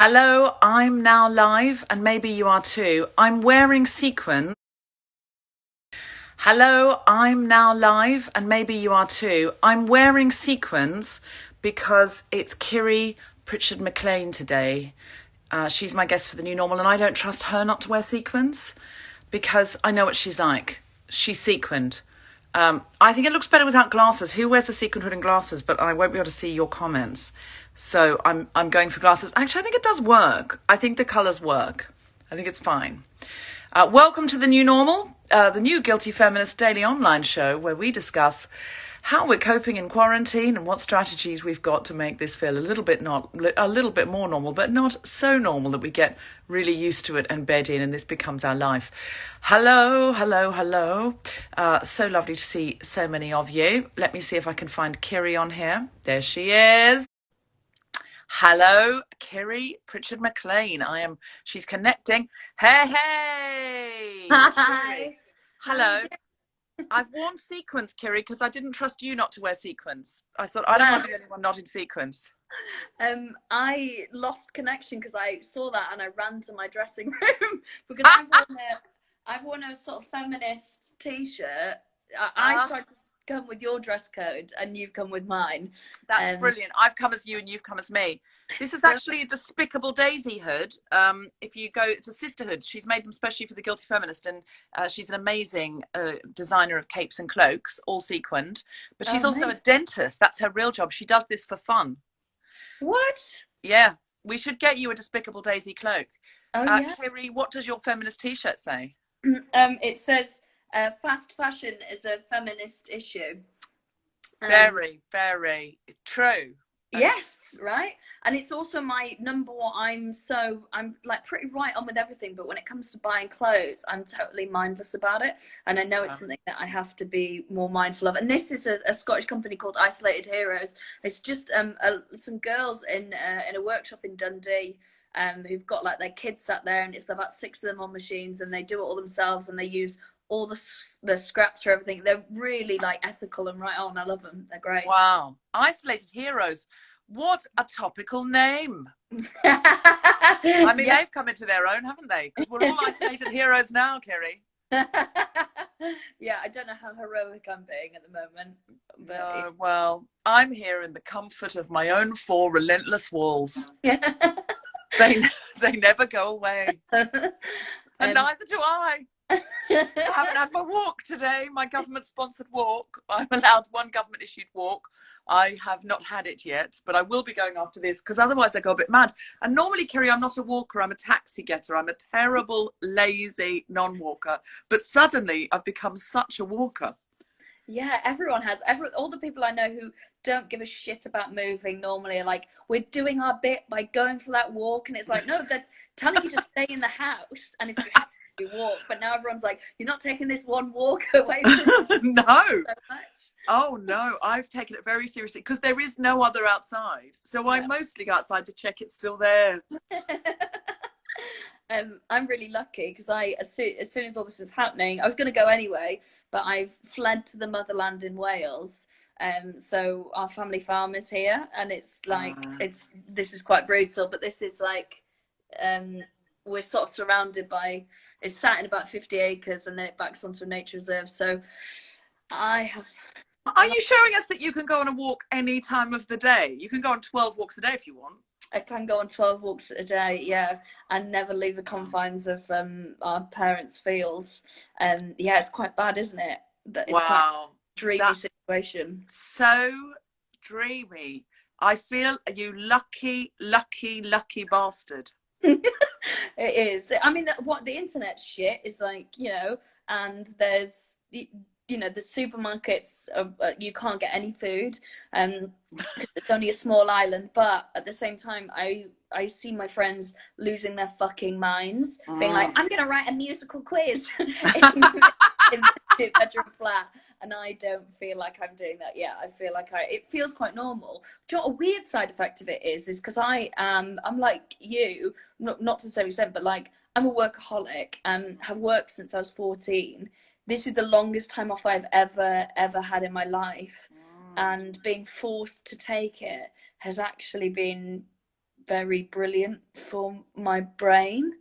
Hello, I'm now live, and maybe you are too. I'm wearing sequins. Hello, I'm now live, and maybe you are too. I'm wearing sequins because it's Kiri Pritchard McLean today. She's my guest for the new normal, and I don't trust her not to wear sequins because I know what she's like. She's sequined. I think it looks better without glasses. Who wears the sequin hood and glasses? But I won't be able to see your comments. So I'm going for glasses. Actually, I think it does work. I think the colours work. I think it's fine. Welcome to the new normal, the new Guilty Feminist daily online show where we discuss how we're coping in quarantine and what strategies we've got to make this feel a little bit more normal, but not so normal that we get really used to it and bed in and this becomes our life. Hello, hello, hello. So lovely to see so many of you. Let me see if I can find Kiri on here. There she is. Hello, Kiri Pritchard McLean. She's connecting. Hey, Hi. Kiri. How are you Hello. doing? I've worn sequins, Kiri, because I didn't trust you not to wear sequins. I thought I don't want Well, to be the only one not in sequins. I lost connection because I saw that and I ran to my dressing room because I've worn a sort of feminist t-shirt. I Ah, tried to come with your dress code and you've come with mine. that's Um, brilliant. I've come as you and you've come as me. This is so actually a Despicable Daisy hood. If you go, it's a sisterhood. She's made them specially for the Guilty Feminist, and she's an amazing designer of capes and cloaks, all sequined. But she's also a amazing. dentist. That's her real job. She does this for fun. What? Yeah, we should get you a Despicable Daisy cloak. Oh yeah. Kiri, what does your feminist T-shirt say? It says fast fashion is a feminist issue. Um, Very, very true. And Yes, right. And it's also my number one. I'm like pretty right on with everything, but when it comes to buying clothes, I'm totally mindless about it. And I know it's um, something that I have to be more mindful of. And this is a Scottish company called Isolated Heroes. It's just some girls in a workshop in Dundee who've got like their kids sat there, and it's about six of them on machines, and they do it all themselves, and they use all the scraps for everything. They're really like ethical and right on. I love them. They're great. wow, Isolated Heroes. What a topical name. I mean, Yeah. they've come into their own, haven't they? Because we're all isolated heroes now, Kiri. Yeah, I don't know how heroic I'm being at the moment, but No, well, I'm here in the comfort of my own four relentless walls. yeah. They they never go away, and um, neither do I. I haven't had my walk today, my government sponsored walk. I'm allowed one government issued walk. I have not had it yet, but I will be going after this because otherwise I go a bit mad. And normally, Kiri, I'm not a walker, I'm a taxi getter. I'm a terrible, lazy non walker. But suddenly I've become such a walker. yeah, everyone has. All the people I know who don't give a shit about moving normally are like, we're doing our bit by going for that walk, and it's like, no, they're telling you to stay in the house, and if you have to, you walk. But now everyone's like, you're not taking this one walk away from No. so much. Oh no, I've taken it very seriously because there is no other outside. So I Yeah. mostly go outside to check it's still there. I'm really lucky because as soon as all this was happening, I was going to go anyway, but I've fled to the motherland in Wales. So our family farm is here, and it's like Uh, it's this is quite brutal, but this is like um, we're sort of surrounded by it's sat in about 50 acres, and then it backs onto a nature reserve. So I have are you showing us that you can go on a walk any time of the day? You can go on 12 walks a day if you want. I can go on 12 walks a day, yeah, and never leave the confines of our parents' fields. Yeah, it's quite bad, isn't it? That it's quite Wow, a dreamy that's situation. so dreamy. I feel you lucky, lucky, lucky bastard. It is. I mean, what the internet shit is like, and there's, the supermarkets, you can't get any food, um, 'cause it's only a small island. But at the same time, I see my friends losing their fucking minds, being like, Mm. I'm gonna write a musical quiz in the two-bedroom flat. And I don't feel like I'm doing that yet. I feel like it feels quite normal. Do you know what a weird side effect of it is because I'm like you, not to the same extent, but like I'm a workaholic and have worked since I was 14. This is the longest time off I've ever had in my life, Mm. and being forced to take it has actually been very brilliant for my brain.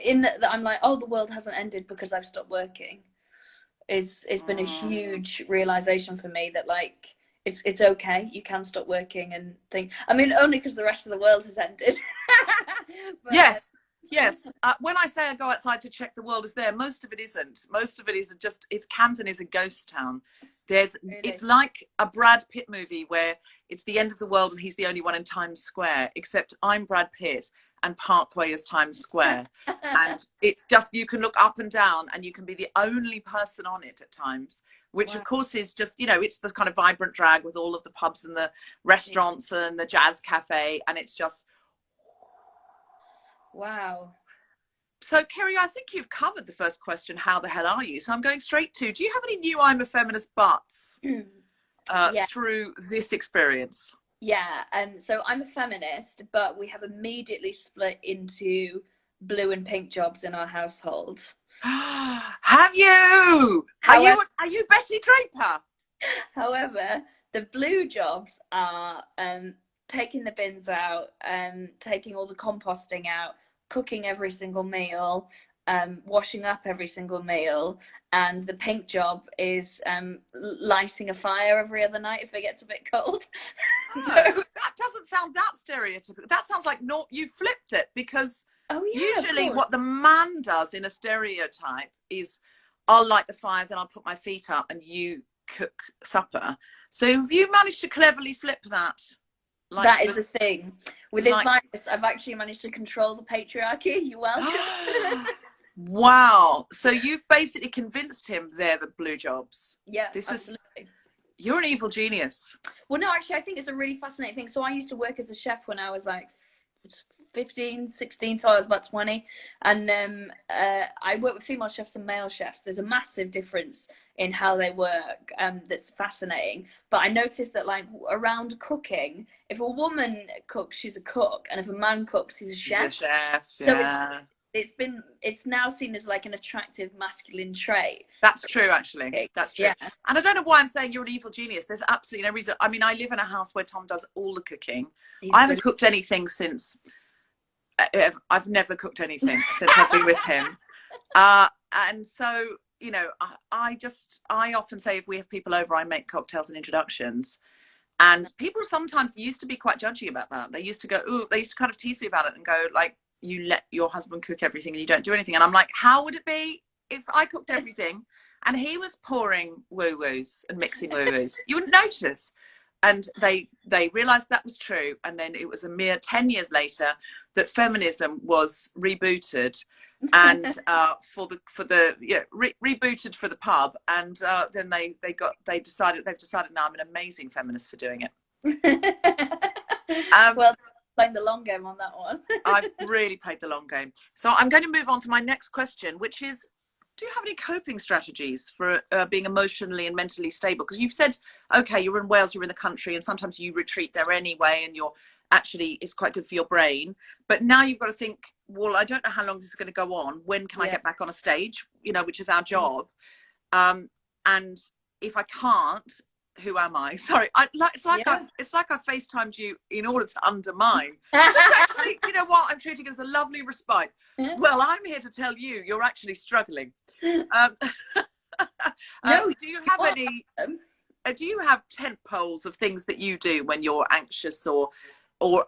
In that I'm like, oh, the world hasn't ended because I've stopped working. It's been a huge realization for me that like it's okay. You can stop working and think. I mean, only because the rest of the world has ended. But, Yes, yes. When I say I go outside to check the world is there, most of it isn't. Most of it is just, it's Camden is a ghost town. really, It's like a Brad Pitt movie where it's the end of the world and he's the only one in Times Square, except I'm Brad Pitt and Parkway is Times Square. And it's just, you can look up and down and you can be the only person on it at times, which wow. of course is just, you know, it's the kind of vibrant drag with all of the pubs and the restaurants and the jazz cafe. And it's just, Wow. so, Kerry, I think you've covered the first question, how the hell are you? So I'm going straight to, do you have any new I'm a Feminist buts Yeah. through this experience? Yeah, so I'm a feminist, but we have immediately split into blue and pink jobs in our household. Have you? However, Are you Betty Draper? however, the blue jobs are taking the bins out, taking all the composting out, cooking every single meal, washing up every single meal, and the pink job is lighting a fire every other night if it gets a bit cold. Oh, So, that doesn't sound that stereotypical. That sounds like, no, you flipped it, because oh yeah, of usually course. what the man does in a stereotype is, I'll light the fire, then I'll put my feet up and you cook supper. So have you managed to cleverly flip that? Like That is the thing. With this like virus, I've actually managed to control the patriarchy. You're welcome. wow. So you've basically convinced him they're the blue jobs. Yeah, This is, absolutely. you're an evil genius. Well, no, actually, I think it's a really fascinating thing. So I used to work as a chef when I was like 15, 16, so I was about 20. And I work with female chefs and male chefs. There's a massive difference in how they work that's fascinating. But I noticed that like around cooking, if a woman cooks, she's a cook. And if a man cooks, he's a He's a chef. chef, So yeah. it's now seen as like an attractive masculine trait. That's true, actually. That's true. Yeah, And I don't know why I'm saying you're an evil genius. There's absolutely no reason. I mean, I live in a house where Tom does all the cooking. he's I haven't brilliant. cooked anything since, I've never cooked anything since I've been with him. And so, you know, I often say if we have people over, I make cocktails and introductions. And people sometimes used to be quite judgy about that. They used to go, ooh, they used to kind of tease me about it and go, like, you let your husband cook everything and you don't do anything. And I'm like, how would it be if I cooked everything and he was pouring woo-woos and mixing woo-woos? You wouldn't notice. And they realized that was true. And then it was a mere 10 years later that feminism was rebooted and for the you know, rebooted for the pub, and then they've decided now I'm an amazing feminist for doing it. Well, playing the long game on that one. I've really played the long game. So I'm going to move on to my next question, which is, do you have any coping strategies for being emotionally and mentally stable? Because you've said, okay, you're in Wales, you're in the country, and sometimes you retreat there anyway, and you're actually, it's quite good for your brain. But now you've got to think, well, I don't know how long this is going to go on. When can I get back on a stage, you know, which is our job. And if I can't, who am I? Sorry, it's like I FaceTimed you in order to undermine. Actually, you know what? I'm treating it as a lovely respite. Well, I'm here to tell you, you're actually struggling. No, do you have any? Do you have tent poles of things that you do when you're anxious, or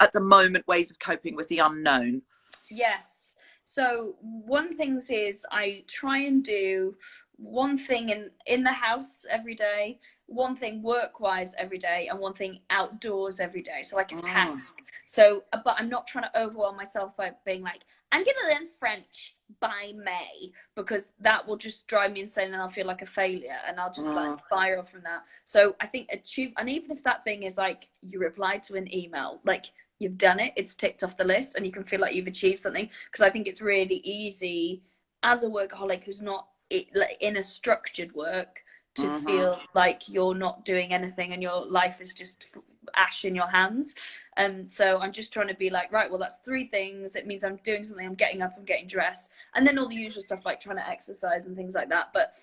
at the moment ways of coping with the unknown? Yes. So one thing is I try and do one thing in the house every day, one thing work wise every day, and one thing outdoors every day. So like a task. So, but I'm not trying to overwhelm myself by being like, I'm gonna learn French by May, because that will just drive me insane and I'll feel like a failure and I'll just like spiral from that. So I think and even if that thing is like you replied to an email, like you've done it, it's ticked off the list and you can feel like you've achieved something. Because I think it's really easy as a workaholic who's not in a structured work to feel like you're not doing anything and your life is just ash in your hands. And so I'm just trying to be like, right, well, that's 3 things. It means I'm doing something, I'm getting up, I'm getting dressed, and then all the usual stuff like trying to exercise and things like that. But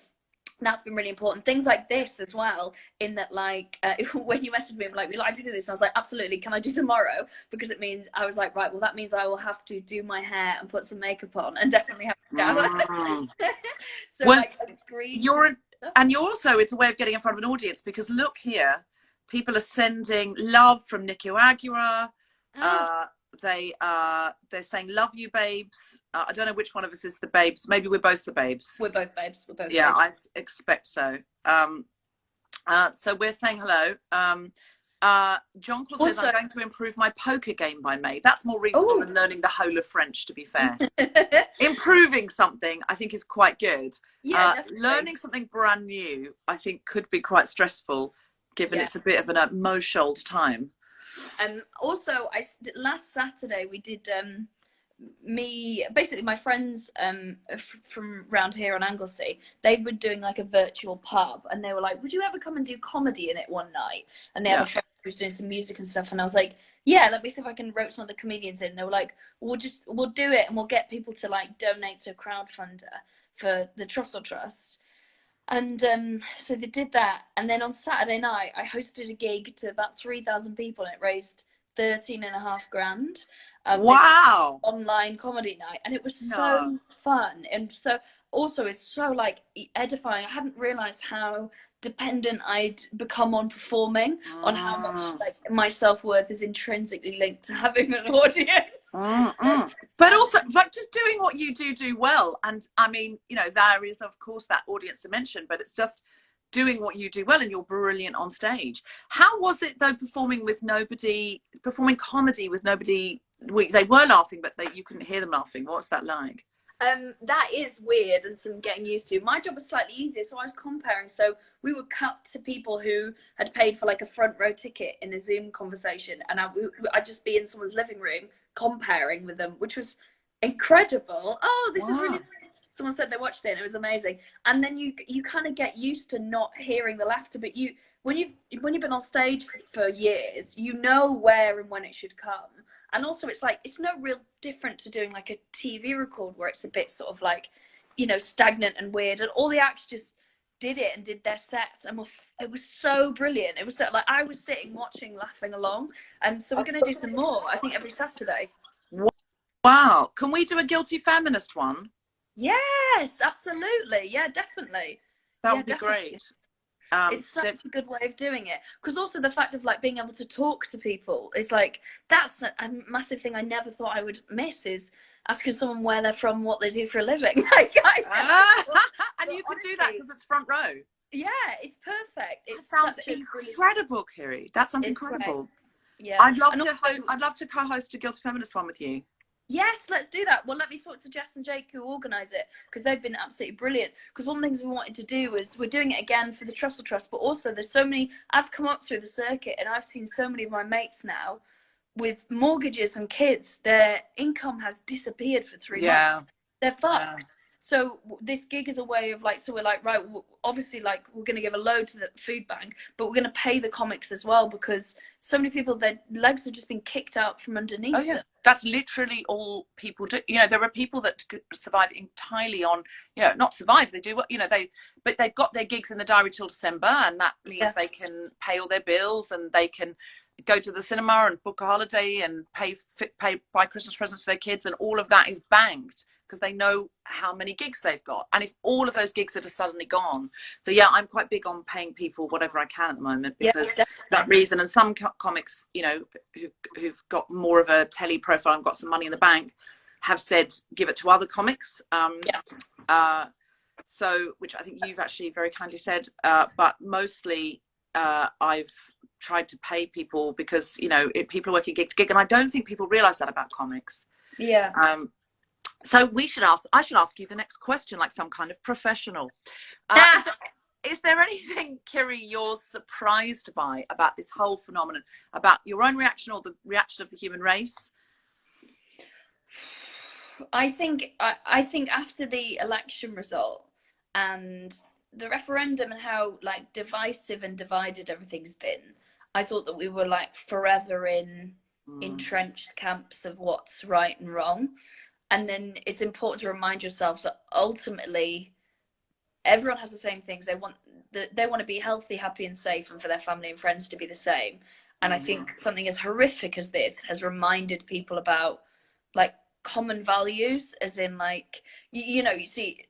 That's been really important. Things like this as well, in that like when you messaged me like, we'd like to do this, and I was like, absolutely, can I do tomorrow? Because it means, I was like, right, well, that means I will have to do my hair and put some makeup on and definitely have to shower. Mm. So Well, like agreed to you're, stuff. and you're also, it's a way of getting in front of an audience, because look here, people are sending love from Nico Aguirre. Oh, They're saying love you babes. I don't know which one of us is the babes. Maybe we're both the babes. we're both babes, we're both Yeah, babes. I expect so. So we're saying hello. John Claus says, Also, I'm going to improve my poker game by May. That's more reasonable oh than learning the whole of French, to be fair. Improving something, I think, is quite good. yeah, definitely. Learning something brand new, I think, could be quite stressful, given Yeah. it's a bit of an emotional time. Also, last Saturday we did me basically my friends from around here on Anglesey. They were doing like a virtual pub, and they were like, "Would you ever come and do comedy in it one night?" And they have a Yeah. friend who's doing some music and stuff, and I was like, "Yeah, let me see if I can rope some other comedians in." And they were like, "We'll do it, and we'll get people to like donate to a crowdfunder for the Trussell Trust." And so they did that, and then on Saturday night I hosted a gig to about 3,000 people, and it raised 13.5 grand. They did Wow. online comedy night, and it was No. so fun, and so also it's so like edifying. I hadn't realized how dependent I'd become on performing, on how much Mm. like my self-worth is intrinsically linked to having an audience. Mm-mm. But also, like, just doing what you do well. And I mean, there is, of course, that audience dimension, but it's just doing what you do well, and you're brilliant on stage. How was it, though, performing comedy with nobody? They were laughing, but you couldn't hear them laughing. What's that like? That is weird and some getting used to. My job was slightly easier, so I was comparing. So we would cut to people who had paid for like a front row ticket in a Zoom conversation, and I'd just be in someone's living room comparing with them, which was incredible. Oh, this is really Wow. nice. Someone said they watched it and it was amazing. And then you kind of get used to not hearing the laughter, but when you've been on stage for years, you know where and when it should come. And also it's like it's no real different to doing like a TV record where it's a bit sort of like, stagnant and weird, and all the acts just did it and did their sets, and it was so brilliant. It was so, like I was sitting watching, laughing along, and so we're going to do some more, I think, every Saturday. Wow. Can we do a guilty feminist one? Yes, absolutely. Yeah, definitely. That Yeah, would be definitely. great. It's such a good way of doing it, because also the fact of like being able to talk to people is like, that's a massive thing I never thought I would miss, is asking someone where they're from, what they do for a living. Like I never thought, And but you could do that honestly, because it's front row. yeah, it's perfect. That It's sounds such a brilliant, incredible, Kiri. That sounds it's great. incredible. Yeah, I'd love and to also, I'd love to co-host a guilty feminist one with you. yes, let's do that. Well, let me talk to Jess and Jake who organise it, because they've been absolutely brilliant. Because one of the things we wanted to do was, we're doing it again for the Trussell Trust, but also there's so many, I've come up through the circuit and I've seen so many of my mates now with mortgages and kids, their income has disappeared for 3 months. Yeah. They're Yeah. fucked. So this gig is a way of like, so we're like, right, obviously like we're going to give a load to the food bank, but we're going to pay the comics as well, because so many people, their legs have just been kicked out from Oh underneath yeah. them. That's literally all people do. There are people that survive entirely on, not survive. They do what, but they've got their gigs in the diary till December, and that means Yeah. they can pay all their bills, and they can go to the cinema and book a holiday and pay buy Christmas presents for their kids, and all of that is banked because they know how many gigs they've got. And if all of those gigs are just suddenly gone, so yeah, I'm quite big on paying people whatever I can at the moment, Yeah, because definitely. that reason. And some comics, who've got more of a telly profile and got some money in the bank, have said give it to other comics. So, which I think you've actually very kindly said, but mostly I've tried to pay people, because people are working gig to gig, and I don't think people realize that about comics. Yeah. So I should ask you the next question, like some kind of professional. Is there anything, Kiri, you're surprised by about this whole phenomenon, about your own reaction or the reaction of the human race? I think after the election result and the referendum and how like divisive and divided everything's been, I thought that we were like forever in entrenched camps of what's right and wrong. And then it's important to remind yourself that ultimately everyone has the same things. They want to be healthy, happy, and safe, and for their family and friends to be the same. And I think something as horrific as this has reminded people about like common values, as in like you know, you see,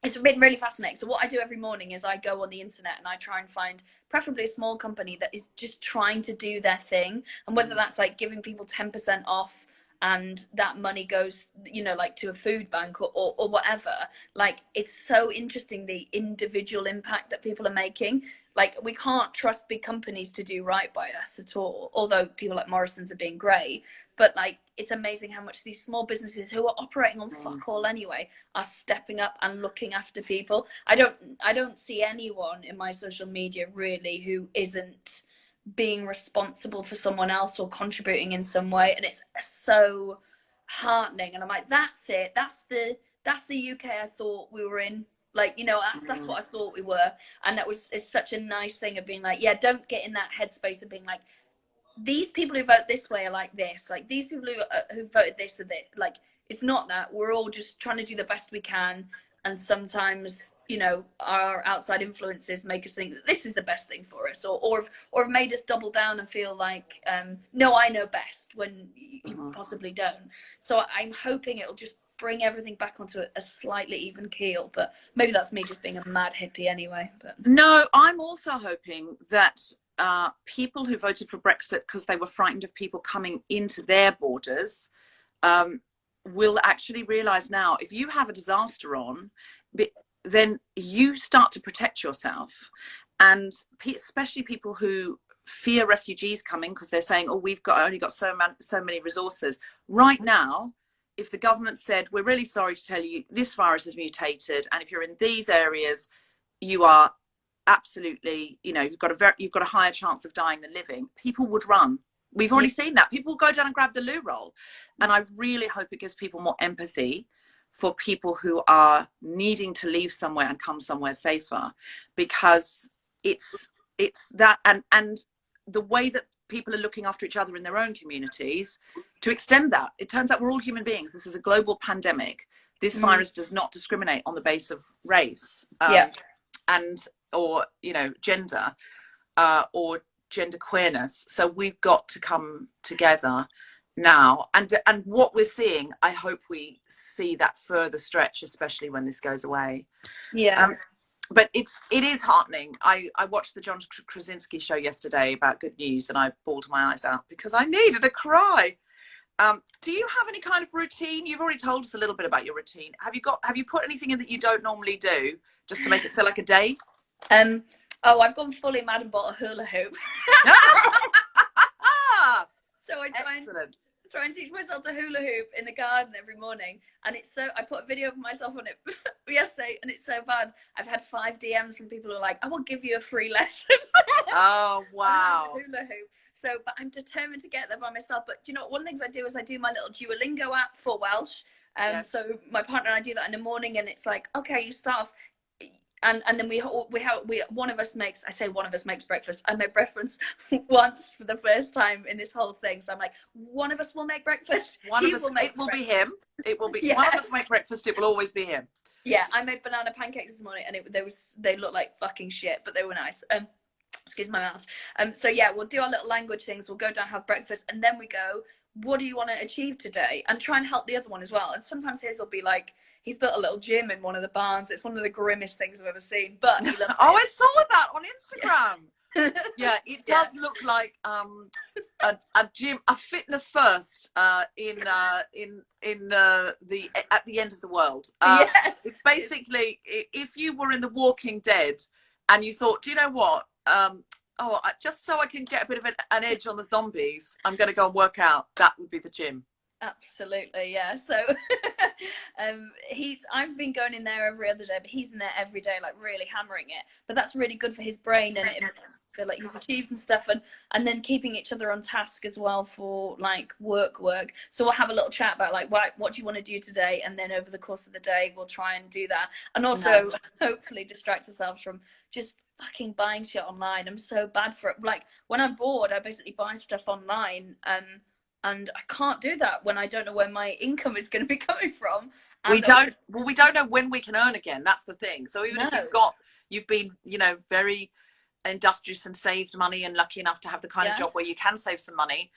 it's been really fascinating. So what I do every morning is I go on the internet and I try and find preferably a small company that is just trying to do their thing, and whether that's like giving people 10% off and that money goes, you know, like to a food bank or whatever. Like, it's so interesting the individual impact that people are making. Like, we can't trust big companies to do right by us at all, although people like Morrison's are being great. But like, it's amazing how much these small businesses who are operating on fuck all anyway are stepping up and looking after people. I don't see anyone in my social media really who isn't being responsible for someone else or contributing in some way, and it's so heartening. And I'm like, that's it. That's the UK I thought we were in. Like, you know, that's what I thought we were. And it's such a nice thing of being like, yeah, don't get in that headspace of being like, these people who vote this way are like this, like these people who voted this are this. Like, it's not that. We're all just trying to do the best we can, and sometimes, you know, our outside influences make us think that this is the best thing for us, or have made us double down and feel like, no, I know best, when you possibly don't. So I'm hoping it'll just bring everything back onto a slightly even keel, but maybe that's me just being a mad hippie anyway. But No, I'm also hoping that people who voted for Brexit because they were frightened of people coming into their borders will actually realise now, if you have a disaster on, then you start to protect yourself. And especially people who fear refugees coming because they're saying, oh, we've only got so many resources. Right now, if the government said, we're really sorry to tell you this virus has mutated, and if you're in these areas, you are absolutely, you know, you've got a higher chance of dying than living, people would run. We've already seen that. People will go down and grab the loo roll. And I really hope it gives people more empathy for people who are needing to leave somewhere and come somewhere safer, because it's that, and the way that people are looking after each other in their own communities, to extend that. It turns out we're all human beings. This is a global pandemic. This virus does not discriminate on the basis of race. And or, you know, gender or gender queerness. So we've got to come together now. And what we're seeing, I hope we see that further stretch, especially when this goes away. But it is heartening. I watched the John Krasinski show yesterday about Good News, and I bawled my eyes out because I needed a cry. Do you have any kind of routine? You've already told us a little bit about your routine. Have you put anything in that you don't normally do just to make it feel like a day? I've gone fully mad and bought a hula hoop. So I try and teach myself to hula hoop in the garden every morning, and I put a video of myself on it yesterday, and it's so bad. I've had 5 DMs from people who are like, I will give you a free lesson. Oh wow. Hula hoop. So, but I'm determined to get there by myself. But do you know, one of the things I do is I do my little Duolingo app for Welsh. So my partner and I do that in the morning, and it's like, okay, you start off. And then one of us makes breakfast. I made breakfast once for the first time in this whole thing. So I'm like, one of us will make breakfast. It will be him. It will be yes. One of us make breakfast. It will always be him. Yeah, I made banana pancakes this morning, and they looked like fucking shit, but they were nice. Excuse my mouth. So yeah, we'll do our little language things. We'll go down, have breakfast, and then we go, what do you want to achieve today? And try and help the other one as well. And sometimes his will be like, he's built a little gym in one of the barns. It's one of the grimmest things I've ever seen. But he loves it. Oh, I saw that on Instagram. Yeah, it does look like a gym, a fitness first at the end of the world. Yes. It's basically, if you were in The Walking Dead and you thought, do you know what? Just so I can get a bit of an edge on the zombies, I'm going to go and work out. That would be the gym. Absolutely, yeah. So I've been going in there every other day, but he's in there every day, like really hammering it. But that's really good for his brain, and it feel like he's achieving stuff, and then keeping each other on task as well for like work. So we'll have a little chat about like what do you want to do today, and then over the course of the day we'll try and do that, and also hopefully distract ourselves from just fucking buying shit online. I'm so bad for it. Like, when I'm bored, I basically buy stuff online. and I can't do that when I don't know where my income is going to be coming from. We And don't. Well, we don't know when we can earn again. That's the thing. So even if no, you've been, you know, very industrious and saved money and lucky enough to have the kind of yeah, job where you can save some money,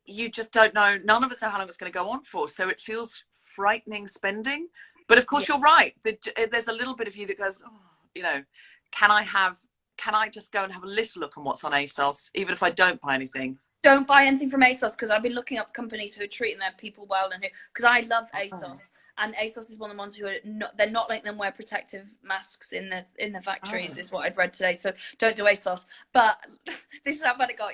you just don't know. None of us know how long it's going to go on for. So it feels frightening spending. But of course, yeah. you're right. There's a little bit of you that goes, oh, you know, can I just go and have a little look on what's on ASOS, even if I don't buy anything? Don't buy anything from ASOS, because I've been looking up companies who are treating their people well, and who, because I love ASOS, and ASOS is one of the ones who are not, they're not letting them wear protective masks in the factories, is what I'd read today. So don't do ASOS. But this is how bad it got.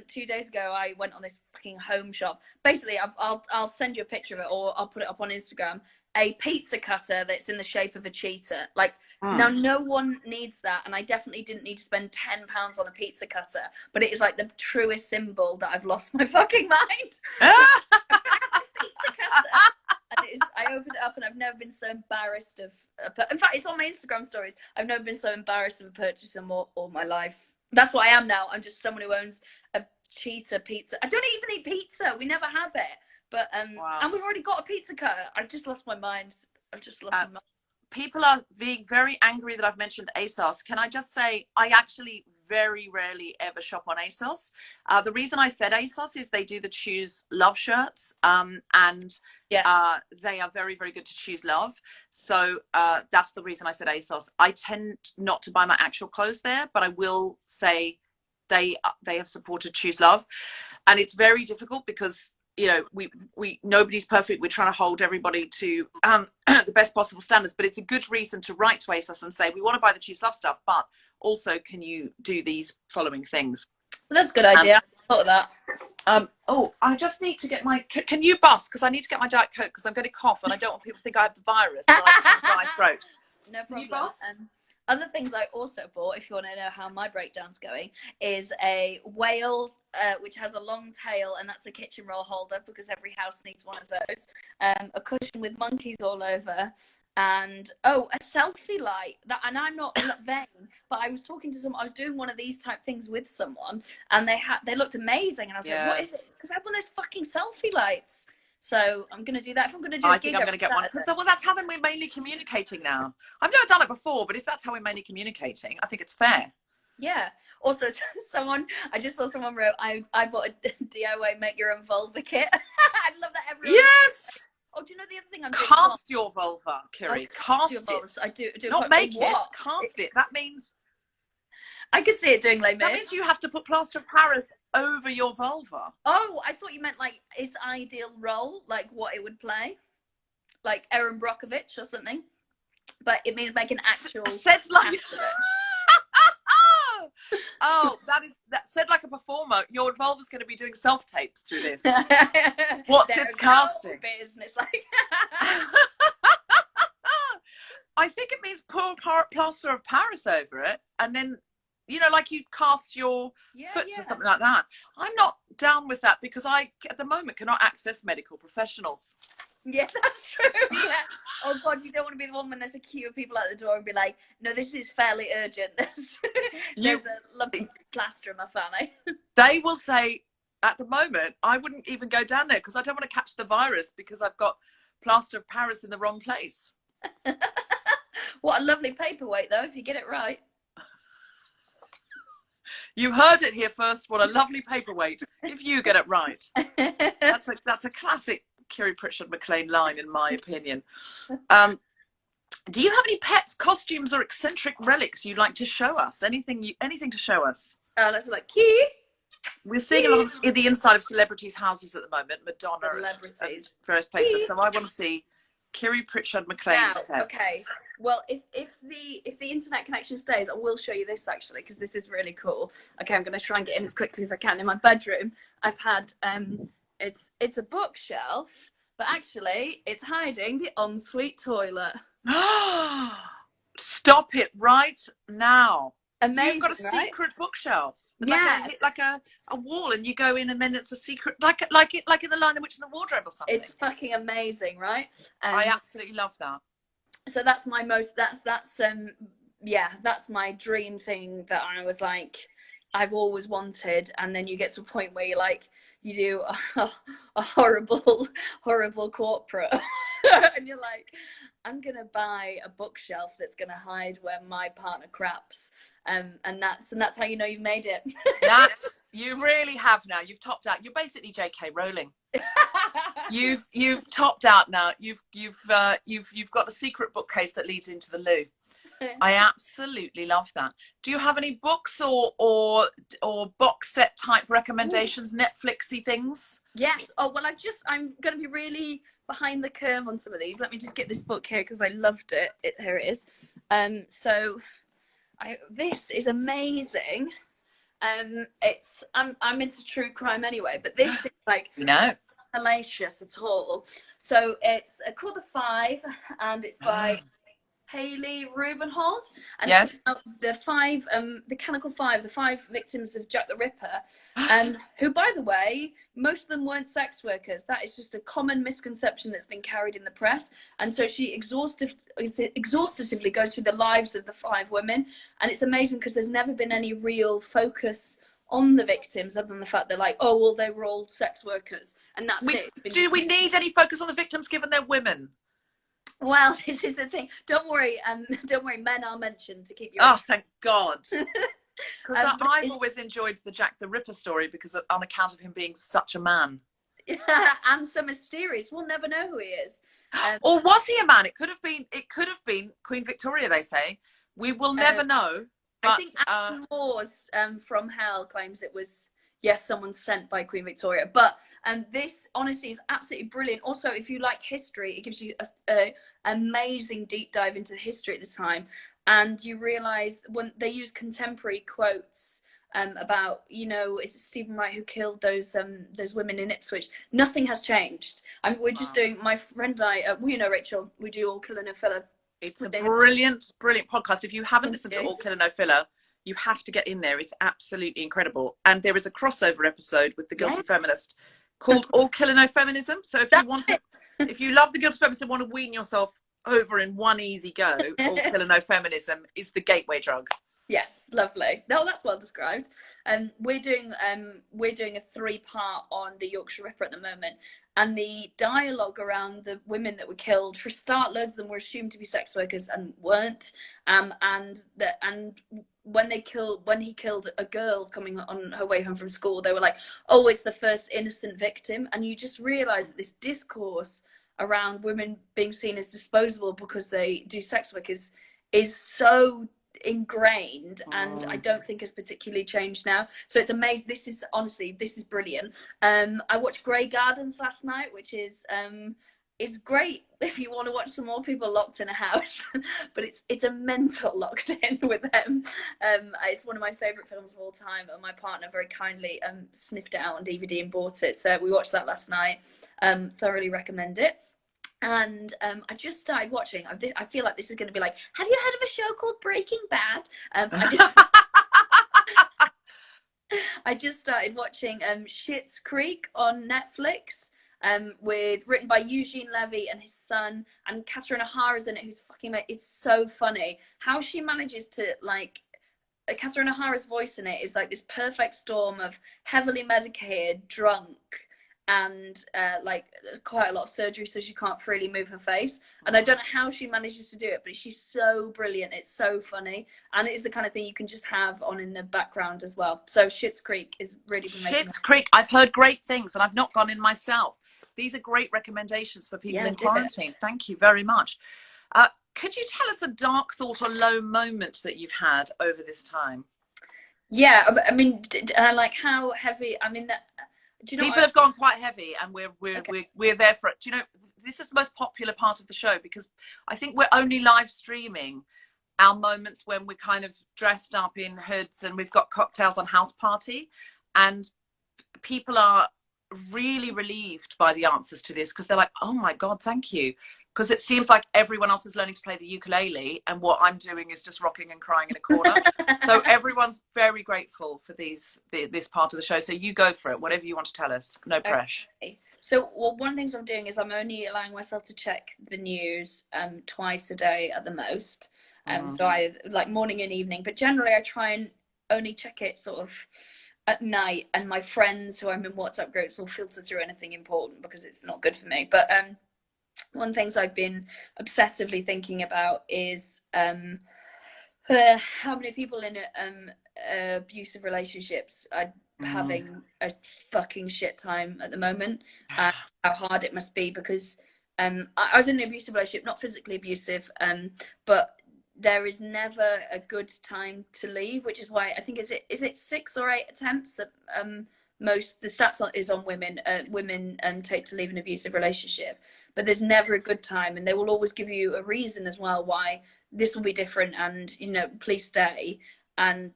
2 days ago, I went on this fucking home shop. Basically, I'll send you a picture of it, or I'll put it up on Instagram. A pizza cutter that's in the shape of a cheetah, like. Now, no one needs that, and I definitely didn't need to spend £10 on a pizza cutter, but it is like the truest symbol that I've lost my fucking mind. Pizza cutter. And it is, I opened it up, and I've never been so embarrassed of, in fact, it's on my Instagram stories. I've never been so embarrassed of a purchase in all my life. That's what I am now. I'm just someone who owns a cheetah pizza. I don't even eat pizza. We never have it. But, Wow. and we've already got a pizza cutter. I've just lost my mind. I've just lost my mind. People are being very angry that I've mentioned ASOS. Can I just say, I actually very rarely ever shop on ASOS. The reason I said ASOS is they do the Choose Love shirts, and Yes. they are very, very good to choose love. So that's the reason I said ASOS. I tend not to buy my actual clothes there, but I will say they have supported Choose Love. And it's very difficult because, you know, we nobody's perfect. We're trying to hold everybody to the best possible standards, but it's a good reason to write to ASOS and say, we want to buy the Choose Love stuff, but also can you do these following things? Well, that's a good idea. I thought of that. Oh, I just need to get my, can you bust? Because I need to get my Diet Coke because I'm going to cough and I don't want people to think I have the virus and I just have a dry throat. No problem. You bust? Other things I also bought, if you want to know how my breakdown's going, is a whale, which has a long tail, and that's a kitchen roll holder because every house needs one of those. A cushion with monkeys all over, and a selfie light. And I'm not vain, but I was talking to someone. I was doing one of these type things with someone, and they looked amazing, and I was like, "What is it?" It's because I have one of those fucking selfie lights. So I'm going to do that. If I'm going to do I think I'm going to get one. Because, well, that's how we're mainly communicating now. I've never done it before, but if that's how we're mainly communicating, I think it's fair. Yeah. Also, I just saw someone wrote, I bought a DIY make your own vulva kit. I love that everyone. Yes. Oh, do you know the other thing I'm doing? Cast your vulva, Kiri. Cast it. I do. Not make it. Cast it. That means. I could see it doing Les Mis. That means you have to put plaster of Paris over your vulva. Oh, I thought you meant like its ideal role, like what it would play, like Erin Brockovich or something. But it means make an actual said like cast of it. Oh, that said like a performer. Your vulva's going to be doing self tapes through this. What's its casting? Business like. I think it means pour plaster of Paris over it, and then, you know, like you cast your foot or something like that. I'm not down with that because I, at the moment, cannot access medical professionals. Yeah, that's true. Yeah. Oh God, you don't want to be the one when there's a queue of people at the door and be like, "No, this is fairly urgent. There's a lump of plaster in my fanny." They will say, at the moment, I wouldn't even go down there because I don't want to catch the virus because I've got plaster of Paris in the wrong place. What a lovely paperweight, though, if you get it right. You heard it here first. What a lovely paperweight if you get it right. That's a classic Kiri Pritchard McLean line, in my opinion. Do you have any pets, costumes, or eccentric relics you'd like to show us? Anything to show us? Let's look. Key. We're seeing a lot in the inside of celebrities' houses at the moment, Madonna and various places. So I want to see Kiri Pritchard McLean's pets. Okay. Well, if the internet connection stays, I will show you this actually because this is really cool. Okay, I'm going to try and get in as quickly as I can. In my bedroom, I've had it's a bookshelf, but actually it's hiding the ensuite toilet. Stop it right now! Amazing, You've got a secret bookshelf. Yeah, like a wall, and you go in, and then it's a secret, like in the Lion, the Witch, and the Wardrobe or something. It's fucking amazing, right? I absolutely love that. So that's my that's my dream thing that I was like, I've always wanted, and then you get to a point where you like you do a horrible corporate and you're like, I'm gonna buy a bookshelf that's gonna hide where my partner craps, and that's how you know you've made it. That's, you really have now. You've topped out. You're basically J.K. Rowling. You've topped out now. You've got a secret bookcase that leads into the loo. I absolutely love that. Do you have any books or box set type recommendations, Netflixy things? Yes. Oh well, I'm going to be really behind the curve on some of these. Let me just get this book here because I loved it. Here it is. This is amazing. I'm into true crime anyway, but this is like hellacious at all. So it's called The Five, and it's by Haley Rubenhold, and it's about the Canonical Five, the 5 victims of Jack the Ripper, who, by the way, most of them weren't sex workers. That is just a common misconception that's been carried in the press. And so she exhaustively goes through the lives of the 5 women, and it's amazing because there's never been any real focus on the victims other than the fact they're like, oh well, they were all sex workers, and that's it. Do we need any focus on the victims given they're women? Well, this is the thing. Don't worry, men are mentioned to keep you. Oh, thank God. Because I've always enjoyed the Jack the Ripper story because on account of him being such a man. And so mysterious. We'll never know who he is. Or was he a man? It could have been Queen Victoria, they say. We will never know. But, I think Alan Laws from Hell claims it was, yes, someone sent by Queen Victoria. But this, honestly, is absolutely brilliant. Also, if you like history, it gives you an amazing deep dive into the history at the time. And you realise when they use contemporary quotes about, is it Stephen Wright who killed those women in Ipswich? Nothing has changed. I mean, we're just doing, my friend and I, Rachel, we do All Killer No Filler. It's a brilliant podcast. If you haven't listened to All Killer No Filler, you have to get in there. It's absolutely incredible. And there is a crossover episode with The Guilty Feminist called All Killer No Feminism. So if you love The Guilty Feminist and want to wean yourself over in one easy go, All Killer No Feminism is the gateway drug. Yes, lovely. No, that's well described. We're doing a 3-part on the Yorkshire Ripper at the moment, and the dialogue around the women that were killed. For a start, loads of them were assumed to be sex workers and weren't. And when he killed a girl coming on her way home from school, they were like, "Oh, it's the first innocent victim," and you just realise that this discourse around women being seen as disposable because they do sex work is so ingrained, and I don't think has particularly changed now. So it's amazing. This is brilliant. I watched Grey Gardens last night, which is great if you want to watch some more people locked in a house. But it's a mental locked in with them. It's one of my favorite films of all time, and my partner very kindly sniffed it out on DVD and bought it, so we watched that last night. Thoroughly recommend it. And I just started watching. I feel like this is going to be like, have you heard of a show called Breaking Bad? I just started watching Schitt's Creek on Netflix, written by Eugene Levy and his son, and Catherine O'Hara's in it, who's fucking amazing. It's so funny how she manages to, like, Catherine O'Hara's voice in it is like this perfect storm of heavily medicated, drunk, and like quite a lot of surgery, so she can't freely move her face. And I don't know how she manages to do it, but she's so brilliant. It's so funny, and it is the kind of thing you can just have on in the background as well. So Schitt's Creek is really Schitt's Creek. I've heard great things, and I've not gone in myself. These are great recommendations for people in quarantine. Thank you very much. Could you tell us a dark thought or low moment that you've had over this time? Yeah, I mean, like how heavy? I mean, people have gone quite heavy, and we're there for it. Do you know, this is the most popular part of the show because I think we're only live streaming our moments when we're kind of dressed up in hoods and we've got cocktails on house party, and people are really relieved by the answers to this because they're like, oh my God, thank you. Because it seems like everyone else is learning to play the ukulele, and what I'm doing is just rocking and crying in a corner. So everyone's very grateful for this part of the show. So you go for it, whatever you want to tell us. No pressure. Okay. So, well, one of the things I'm doing is I'm only allowing myself to check the news twice a day at the most. So I like morning and evening, but generally I try and only check it sort of at night, and my friends who I'm in WhatsApp groups will filter through anything important because it's not good for me. But one of the things I've been obsessively thinking about is how many people in abusive relationships are Mm. having a fucking shit time at the moment, and how hard it must be because I was in an abusive relationship, not physically abusive, but there is never a good time to leave, which is why I think is it 6 or 8 attempts that most the stats is on women women take to leave an abusive relationship, but there's never a good time, and they will always give you a reason as well why this will be different, and please stay. And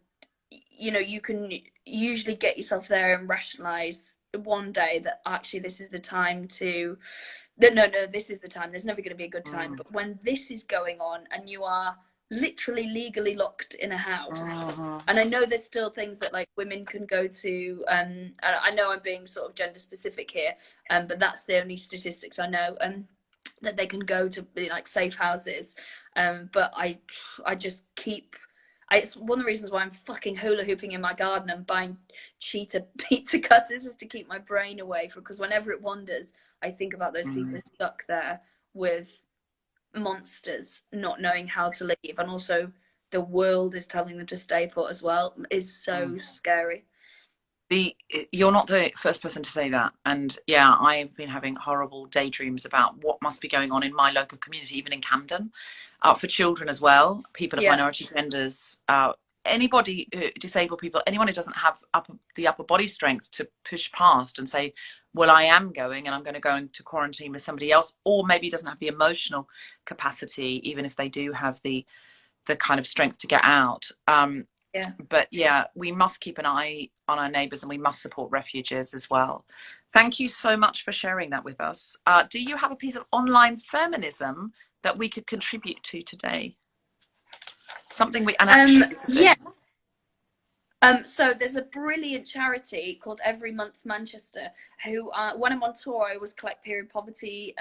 you can usually get yourself there and rationalize one day that actually this is the time to no, this is the time, there's never going to be a good time. Mm. But when this is going on and you are literally legally locked in a house, Mhm. and I know there's still things that like women can go to, I know I'm being sort of gender specific here, but that's the only statistics I know, that they can go to like safe houses. But I just keep it's one of the reasons why I'm fucking hula hooping in my garden and buying cheetah pizza cutters, is to keep my brain away from, because whenever it wanders, I think about those people Mm. stuck there with monsters, not knowing how to leave, and also the world is telling them to stay put as well. Is so Mm. scary. the You're not the first person to say that, and yeah, I've been having horrible daydreams about what must be going on in my local community, even in Camden, for children as well, people of Yeah, minority genders, anybody, disabled people, anyone who doesn't have the upper body strength to push past and say, well, I am going and I'm going to go into quarantine with somebody else, or maybe doesn't have the emotional capacity, even if they do have the kind of strength to get out. yeah. But yeah, we must keep an eye on our neighbours, and we must support refugees as well. Thank you so much for sharing that with us. Do you have a piece of online feminism that we could contribute to today? Something an action we could Yeah. do. So there's a brilliant charity called Every Month Manchester, who when I'm on tour, I always collect period poverty.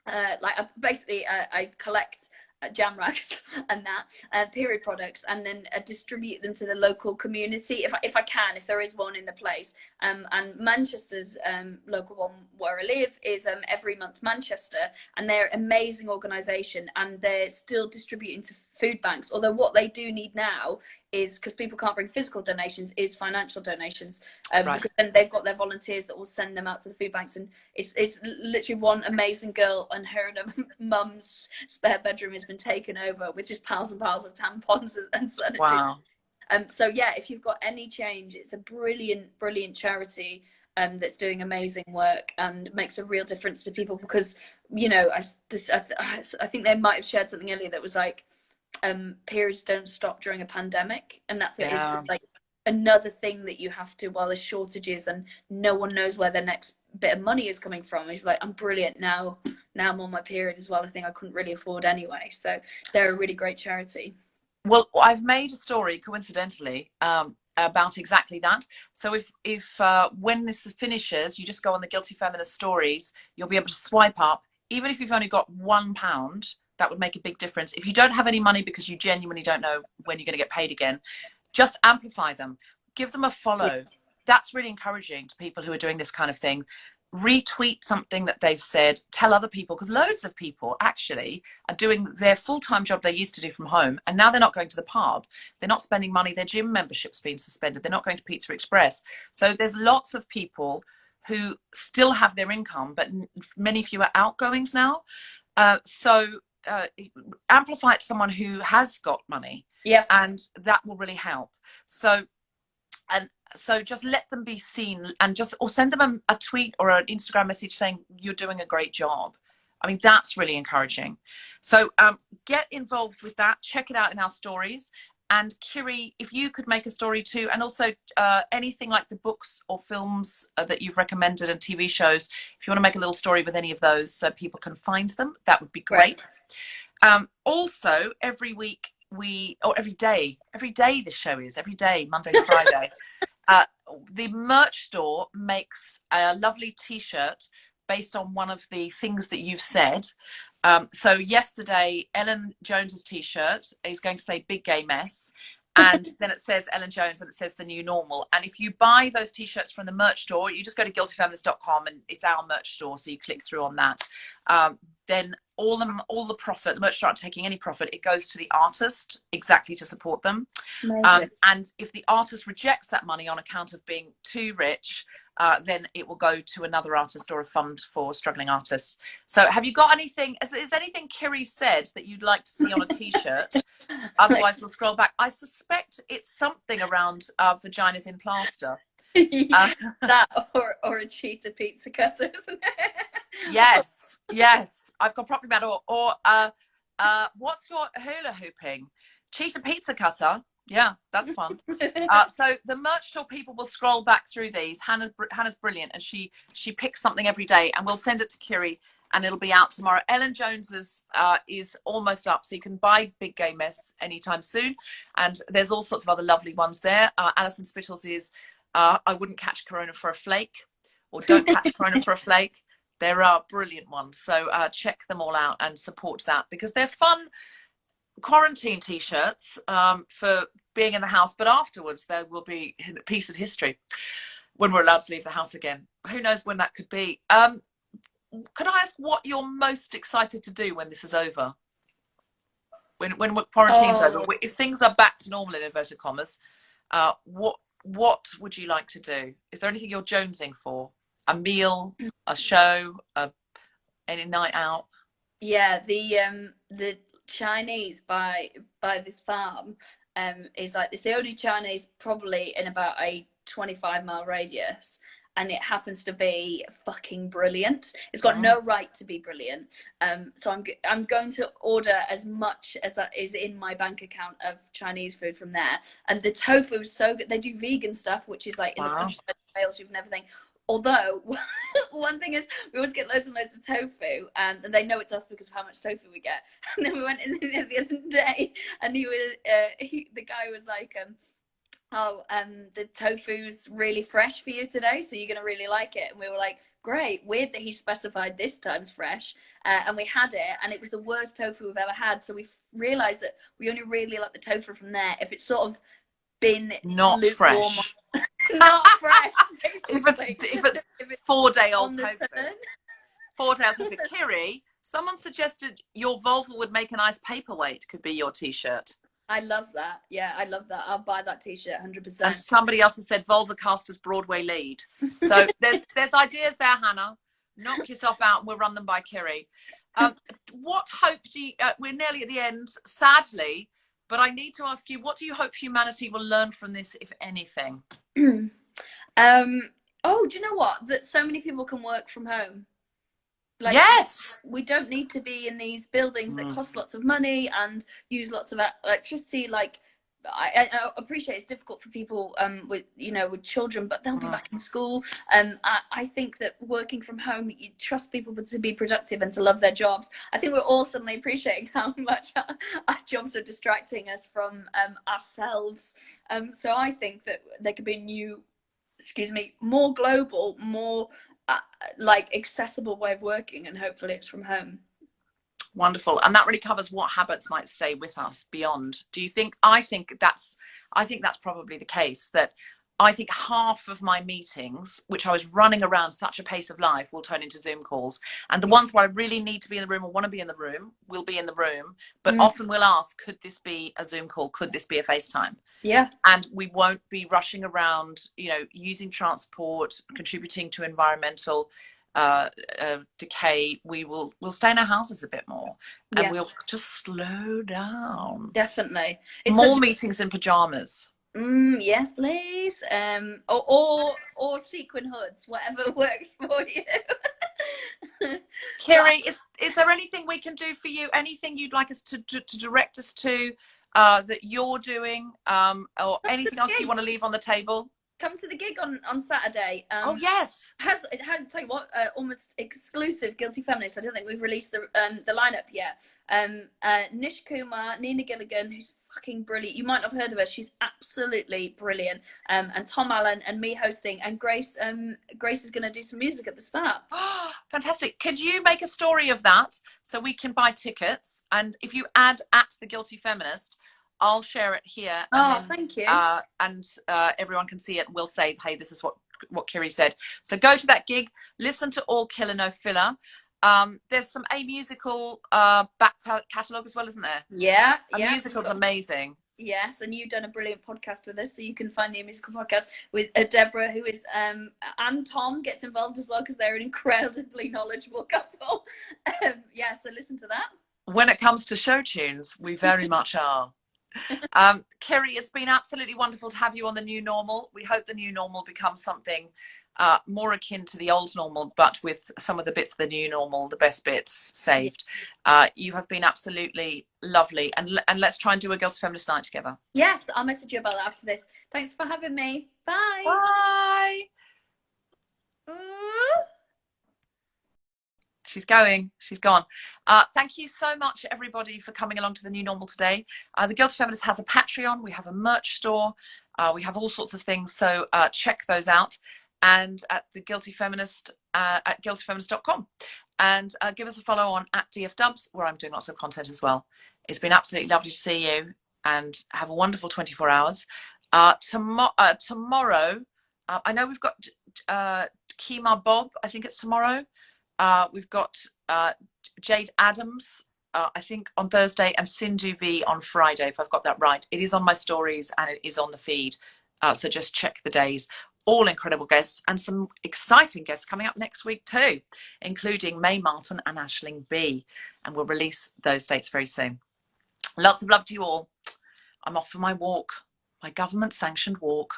Like I collect jam rags and that period products, and then distribute them to the local community if I can, if there is one in the place. And Manchester's local one where I live is Every Month Manchester, and they're an amazing organisation, and they're still distributing to food banks. Although what they do need now is, because people can't bring physical donations, is financial donations, Right. because then they've got their volunteers that will send them out to the food banks. And it's literally one amazing girl, and her and her mum's spare bedroom has been taken over with just piles and piles of tampons and sanitary. Wow. So yeah, if you've got any change, it's a brilliant charity that's doing amazing work and makes a real difference to people. Because I think they might have shared something earlier that was like, periods don't stop during a pandemic, and that's it. Is Yeah. like another thing that you have to, while there's shortages and no one knows where their next bit of money is coming from. It's like, I'm brilliant now. Now I'm on my period as well. I think I couldn't really afford anyway. So they're a really great charity. Well, I've made a story coincidentally about exactly that. So if when this finishes, you just go on the Guilty Feminist stories, you'll be able to swipe up. Even if you've only got £1, that would make a big difference. If you don't have any money because you genuinely don't know when you're going to get paid again, just amplify them. Give them a Yeah, follow. That's really encouraging to people who are doing this kind of thing. Retweet something that they've said, tell other people, because loads of people actually are doing their full-time job they used to do from home, and now they're not going to the pub, they're not spending money, their gym membership's been suspended, they're not going to Pizza Express. So there's lots of people who still have their income, but many fewer outgoings now. So amplify it to someone who has got money, yeah, and that will really help. So and so just let them be seen, and just, or send them a tweet or an Instagram message saying you're doing a great job. I mean, that's really encouraging. So get involved with that. Check it out in our stories. And Kiri, if you could make a story too, and also anything like the books or films that you've recommended and TV shows, if you want to make a little story with any of those so people can find them, that would be great. great. Also, every week or every day this show is, every day, Monday to Friday, uh, the merch store makes a lovely t-shirt based on one of the things that you've said. So yesterday, Ellen Jones's t-shirt is going to say "Big Gay Mess," and then it says Ellen Jones and it says the new normal. And if you buy those t-shirts from the merch store, you just go to guiltyfeminist.com and it's our merch store, so you click through on that. Then all the profit, the merch store aren't taking any profit, it goes to the artist exactly to support them. And if the artist rejects that money on account of being too rich, then it will go to another artist or a fund for struggling artists. So have you got anything, is anything Kiri said that you'd like to see on a t-shirt? Otherwise we'll scroll back. I suspect it's something around vaginas in plaster. That or a cheetah pizza cutter, isn't it? Yes, I've got properly bad. Or what's your hula hooping? Cheetah pizza cutter. Yeah, that's fun. So the merch store people will scroll back through these. Hannah's brilliant, and she picks something every day, and we'll send it to Kiri, and it'll be out tomorrow. Ellen Jones's is almost up, so you can buy Big Gay Mess anytime soon. And there's all sorts of other lovely ones there. Alison Spittle's is I wouldn't catch Corona for a flake, or don't catch Corona for a flake. There are brilliant ones, so check them all out and support that, because they're fun quarantine t-shirts for being in the house, but afterwards there will be a piece of history when we're allowed to leave the house again. Who knows when that could be. Could I ask what you're most excited to do when this is over, when quarantine's over, if things are back to normal in inverted commas? What would you like to do? Is there anything you're jonesing for? A meal, a show, any night out? Yeah, the Chinese by this farm is like, it's the only Chinese probably in about a 25-mile radius, and it happens to be fucking brilliant. It's got no right to be brilliant. So I'm going to order as much as that is in my bank account of Chinese food from there. And the tofu is so good. They do vegan stuff, which is like in the countryside of Wales, you've never think. Although one thing is, we always get loads and loads of tofu, and they know it's us because of how much tofu we get. And then we went in there the other day, and the guy was like, the tofu's really fresh for you today, so you're gonna really like it. And we were like, great. Weird that he specified this time's fresh. And we had it, and it was the worst tofu we've ever had. So we realised that we only really like the tofu from there if it's sort of been not fresh. Not fresh. if it's 4-day-old tofu. 4-day-old tofu. Kiri, someone suggested your vulva would make a nice paperweight. Could be your t-shirt. I love that. Yeah, I love that. I'll buy that t-shirt 100%. And somebody else has said Vulva Caster's Broadway lead. So there's ideas there, Hannah. Knock yourself out and we'll run them by Kiri. What hope do you, we're nearly at the end, sadly, but I need to ask you, what do you hope humanity will learn from this, if anything? Do you know what? That so many people can work from home. Like, yes, we don't need to be in these buildings that cost lots of money and use lots of electricity. Like, I appreciate it's difficult for people with children, but they'll be back in school. I think that working from home, you trust people to be productive and to love their jobs. I think we're all suddenly appreciating how much our jobs are distracting us from ourselves. So I think that there could be more global, more accessible way of working, and hopefully it's from home. Wonderful. And that really covers what habits might stay with us beyond. Do you think? I think that's probably the case, that I think half of my meetings, which I was running around such a pace of life, will turn into Zoom calls. And the ones where I really need to be in the room or want to be in the room will be in the room. But often we'll ask, could this be a Zoom call? Could this be a FaceTime? Yeah. And we won't be rushing around, using transport, contributing to environmental decay. We'll stay in our houses a bit more, and we'll just slow down. Definitely. It's more meetings in pajamas. Yes, please. Or sequin hoods, whatever works for you. Kiri, is there anything we can do for you? Anything you'd like us to direct us to that you're doing, or anything else you want to leave on the table? Come to the gig on Saturday. Oh yes. It has tell you what, almost exclusive Guilty Feminist. I don't think we've released the lineup yet. Nish Kumar, Nina Gilligan, who's fucking brilliant. You might not have heard of her. She's absolutely brilliant. And Tom Allen and me hosting, and Grace. Grace is going to do some music at the start. Fantastic. Could you make a story of that so we can buy tickets? And if you add @The Guilty Feminist I'll share it here, and Oh, then thank you. everyone can see it. And we'll say, hey, this is what Kiri said. So go to that gig, listen to All Killer No Filler. There's some A Musical back catalogue as well, isn't there? Yeah, A yeah. Musical's amazing. Yes, and you've done a brilliant podcast with us, so you can find the musical podcast with Deborah, who is and Tom gets involved as well because they're an incredibly knowledgeable couple. Yeah, so listen to that. When it comes to show tunes, we very much are. Kiri, it's been absolutely wonderful to have you on the new normal. We hope the new normal becomes something more akin to the old normal, but with some of the bits of the new normal, the best bits saved. You have been absolutely lovely, and let's try and do a Guilty Feminist night together. Yes, I'll message you about that after this. Thanks for having me. Bye. Bye. Ooh. She's going. She's gone. Thank you so much, everybody, for coming along to the new normal today. The Guilty Feminist has a Patreon. We have a merch store. We have all sorts of things. So check those out. And at the Guilty Feminist at guiltyfeminist.com. And give us a follow on at DFDubs, where I'm doing lots of content as well. It's been absolutely lovely to see you, and have a wonderful 24 hours. Tomorrow, I know we've got Kemah Bob. I think it's tomorrow. We've got Jade Adams, I think, on Thursday, and Sindhu V on Friday, if I've got that right. It is on my stories and it is on the feed. So just check the days. All incredible guests, and some exciting guests coming up next week too, including May Martin and Aisling B. And we'll release those dates very soon. Lots of love to you all. I'm off for my walk, my government-sanctioned walk.